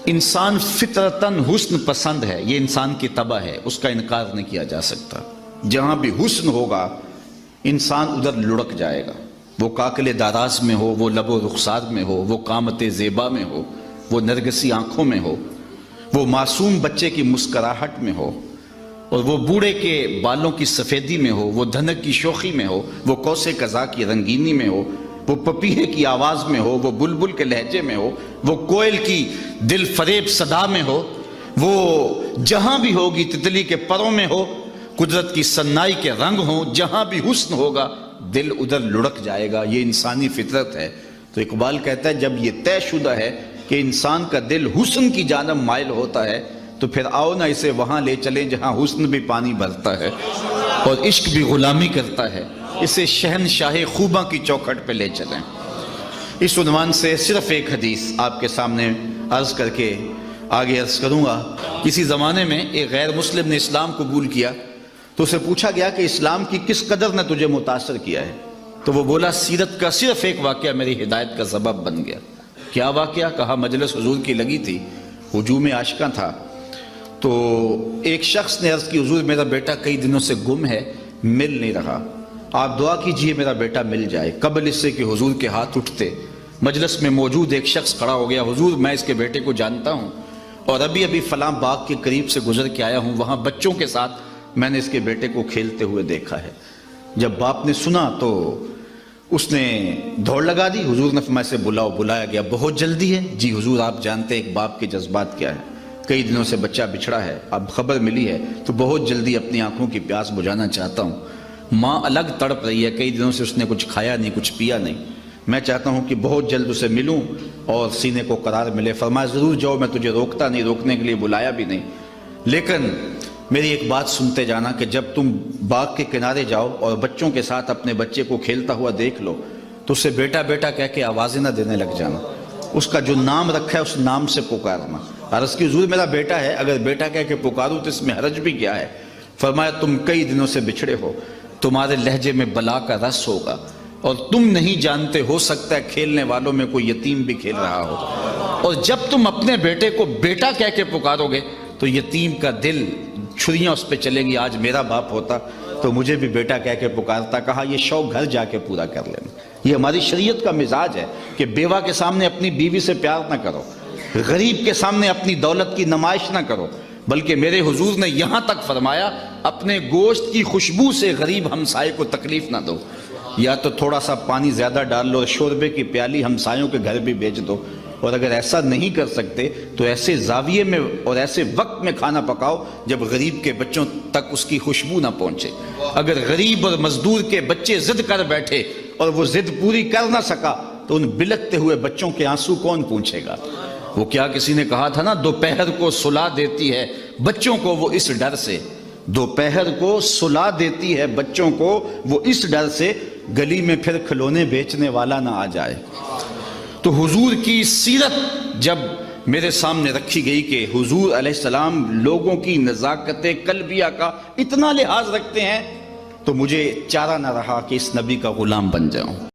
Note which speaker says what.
Speaker 1: انسان فطرتاً حسن پسند ہے، یہ انسان کی طبع ہے، اس کا انکار نہیں کیا جا سکتا۔ جہاں بھی حسن ہوگا انسان ادھر لڑک جائے گا، وہ کاکل داراز میں ہو، وہ لب و رخسار میں ہو، وہ قامت زیبا میں ہو، وہ نرگسی آنکھوں میں ہو، وہ معصوم بچے کی مسکراہٹ میں ہو، اور وہ بوڑھے کے بالوں کی سفیدی میں ہو، وہ دھنک کی شوخی میں ہو، وہ کوسے قضا کی رنگینی میں ہو، وہ پپیہے کی آواز میں ہو، وہ بلبل کے لہجے میں ہو، وہ کوئل کی دل فریب صدا میں ہو، وہ جہاں بھی ہوگی تتلی کے پروں میں ہو، قدرت کی سنائی کے رنگ ہوں، جہاں بھی حسن ہوگا دل ادھر لڑک جائے گا۔ یہ انسانی فطرت ہے۔ تو اقبال کہتا ہے جب یہ طے شدہ ہے کہ انسان کا دل حسن کی جانب مائل ہوتا ہے تو پھر آؤ نہ اسے وہاں لے چلیں جہاں حسن بھی پانی بھرتا ہے اور عشق بھی غلامی کرتا ہے، اسے شہنشاہ خوباں کی چوکھٹ پہ لے چلیں۔ اس عنوان سے صرف ایک حدیث آپ کے سامنے عرض کر کے آگے عرض کروں گا۔ کسی زمانے میں ایک غیر مسلم نے اسلام قبول کیا تو اسے پوچھا گیا کہ اسلام کی کس قدر نے تجھے متاثر کیا ہے؟ تو وہ بولا سیرت کا صرف ایک واقعہ میری ہدایت کا سبب بن گیا۔ کیا واقعہ؟ کہا مجلس حضور کی لگی تھی، ہجوم عاشقاں تھا، تو ایک شخص نے عرض کی حضور میرا بیٹا کئی دنوں سے گم ہے، مل نہیں رہا، آپ دعا کیجئے میرا بیٹا مل جائے۔ قبل اس سے کہ حضور کے ہاتھ اٹھتے مجلس میں موجود ایک شخص کھڑا ہو گیا، حضور میں اس کے بیٹے کو جانتا ہوں اور ابھی فلاں باغ کے قریب سے گزر کے آیا ہوں، وہاں بچوں کے ساتھ میں نے اس کے بیٹے کو کھیلتے ہوئے دیکھا ہے۔ جب باپ نے سنا تو اس نے دوڑ لگا دی، حضور نے فرمایا سے بلاؤ۔ بلایا گیا، بہت جلدی ہے؟ جی حضور آپ جانتے ہیں ایک باپ کے جذبات کیا ہے، کئی دنوں سے بچہ بچھڑا ہے، اب خبر ملی ہے تو بہت جلدی اپنی آنکھوں کی پیاس بجھانا چاہتا ہوں۔ ماں الگ تڑپ رہی ہے، کئی دنوں سے اس نے کچھ کھایا نہیں، کچھ پیا نہیں، میں چاہتا ہوں کہ بہت جلد اسے ملوں اور سینے کو قرار ملے۔ فرمایا ضرور جاؤ، میں تجھے روکتا نہیں، روکنے کے لیے بلایا بھی نہیں، لیکن میری ایک بات سنتے جانا کہ جب تم باغ کے کنارے جاؤ اور بچوں کے ساتھ اپنے بچے کو کھیلتا ہوا دیکھ لو تو اسے بیٹا بیٹا کہہ کے آوازیں نہ دینے لگ جانا، اس کا جو نام رکھا ہے اس نام سے پکارنا۔ عرض کی حضور میرا بیٹا ہے، اگر بیٹا کہہ کے پکاروں تو اس میں حرج بھی کیا ہے؟ فرمایا تم کئی دنوں سے بچھڑے ہو، تمہارے لہجے میں بلا کا رس ہوگا اور تم نہیں جانتے، ہو سکتا ہے کھیلنے والوں میں کوئی یتیم بھی کھیل رہا ہو، اور جب تم اپنے بیٹے کو بیٹا کہہ کے پکارو گے تو یتیم کا دل چھریاں اس پہ چلیں گی، آج میرا باپ ہوتا تو مجھے بھی بیٹا کہہ کے پکارتا۔ کہا یہ شوق گھر جا کے پورا کر لینا۔ یہ ہماری شریعت کا مزاج ہے کہ بیوہ کے سامنے اپنی بیوی سے پیار نہ کرو، غریب کے سامنے اپنی دولت کی نمائش نہ کرو، بلکہ میرے حضور نے یہاں تک فرمایا اپنے گوشت کی خوشبو سے غریب ہمسائے کو تکلیف نہ دو، یا تو تھوڑا سا پانی زیادہ ڈال لو، شوربے کی پیالی ہمسایوں کے گھر بھی بیچ دو، اور اگر ایسا نہیں کر سکتے تو ایسے زاویے میں اور ایسے وقت میں کھانا پکاؤ جب غریب کے بچوں تک اس کی خوشبو نہ پہنچے۔ اگر غریب اور مزدور کے بچے ضد کر بیٹھے اور وہ ضد پوری کر نہ سکا تو ان بلکتے ہوئے بچوں کے آنسو کون پوچھے گا؟ وہ کیا کسی نے کہا تھا نا، دوپہر کو سلا دیتی ہے بچوں کو وہ اس ڈر سے، دوپہر کو سلا دیتی ہے بچوں کو وہ اس ڈر سے، گلی میں پھر کھلونے بیچنے والا نہ آ جائے۔ تو حضور کی سیرت جب میرے سامنے رکھی گئی کہ حضور علیہ السلام لوگوں کی نزاکت قلبیہ کا اتنا لحاظ رکھتے ہیں تو مجھے چارہ نہ رہا کہ اس نبی کا غلام بن جاؤں۔